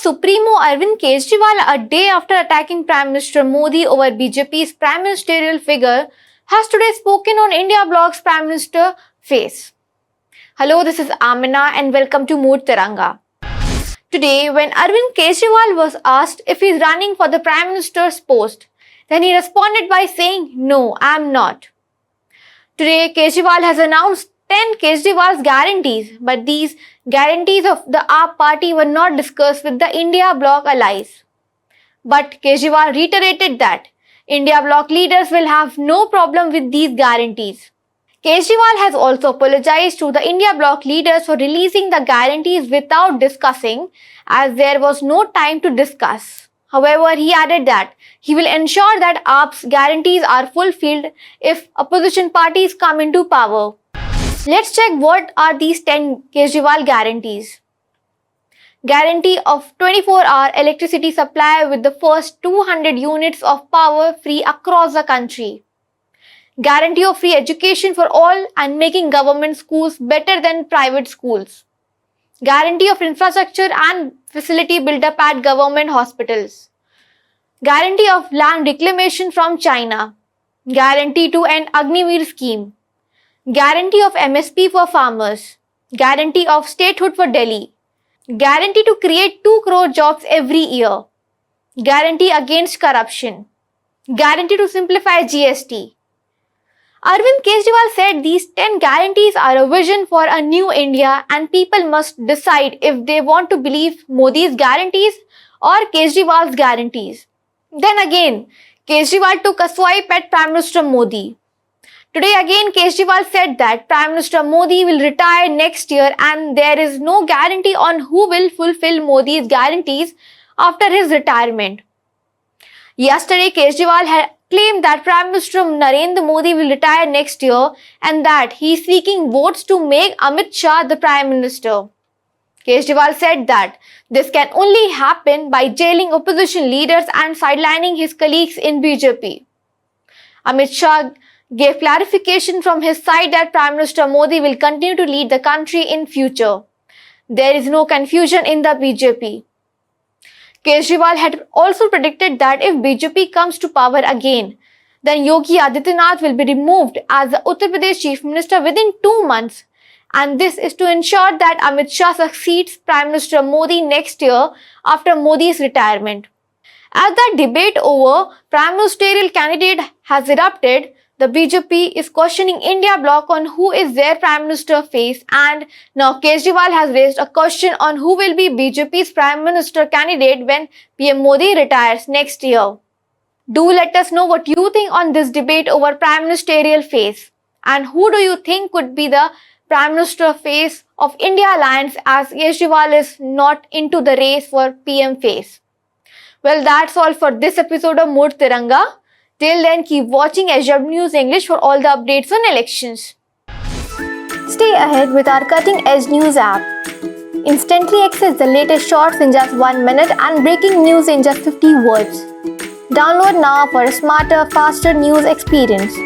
Supremo Arvind Kejriwal, a day after attacking Prime Minister Modi over BJP's prime ministerial figure, has today spoken on India Blog's Prime Minister face. Hello, this is Amina and welcome to Mood Tiranga. Today, when Arvind Kejriwal was asked if he is running for the Prime Minister's post, then he responded by saying, "No, I am not." Today, Kejriwal has announced 10 Kejriwal's guarantees, but these guarantees of the AAP party were not discussed with the India Bloc allies. But Kejriwal reiterated that India Bloc leaders will have no problem with these guarantees. Kejriwal has also apologized to the India Bloc leaders for releasing the guarantees without discussing, as there was no time to discuss. However, he added that he will ensure that AAP's guarantees are fulfilled if opposition parties come into power. Let's check what are these 10 Kejriwal guarantees. Guarantee of 24-hour electricity supply with the first 200 units of power free across the country. Guarantee of free education for all and making government schools better than private schools. Guarantee of infrastructure and facility build-up at government hospitals. Guarantee of land reclamation from China. Guarantee to end Agniveer scheme. Guarantee of MSP for farmers. Guarantee of statehood for Delhi. Guarantee to create 2 crore jobs every year. Guarantee against corruption. Guarantee to simplify GST. Arvind Kejriwal said these 10 guarantees are a vision for a new India and people must decide if they want to believe Modi's guarantees or Kejriwal's guarantees. Then again, Kejriwal took a swipe at Prime Minister Modi. Today again, Kejriwal said that Prime Minister Modi will retire next year and there is no guarantee on who will fulfill Modi's guarantees after his retirement. Yesterday, Kejriwal had claimed that Prime Minister Narendra Modi will retire next year and that he is seeking votes to make Amit Shah the Prime Minister. Kejriwal said that this can only happen by jailing opposition leaders and sidelining his colleagues in BJP. Amit Shah gave clarification from his side that Prime Minister Modi will continue to lead the country in future. There is no confusion in the BJP. Kejriwal had also predicted that if BJP comes to power again, then Yogi Adityanath will be removed as the Uttar Pradesh Chief Minister within 2 months. And this is to ensure that Amit Shah succeeds Prime Minister Modi next year after Modi's retirement. As the debate over Prime Ministerial candidate has erupted, the BJP is questioning India Bloc on who is their Prime Minister face, and now Kejriwal has raised a question on who will be BJP's Prime Minister candidate when PM Modi retires next year. Do let us know what you think on this debate over Prime Ministerial face, and who do you think could be the Prime Minister face of India Alliance, as Kejriwal is not into the race for PM face. Well, that's all for this episode of Mood Tiranga. Till then, keep watching SW News English for all the updates on elections. Stay ahead with our cutting edge news app. Instantly access the latest shorts in just 1 minute and breaking news in just 50 words. Download now for a smarter, faster news experience.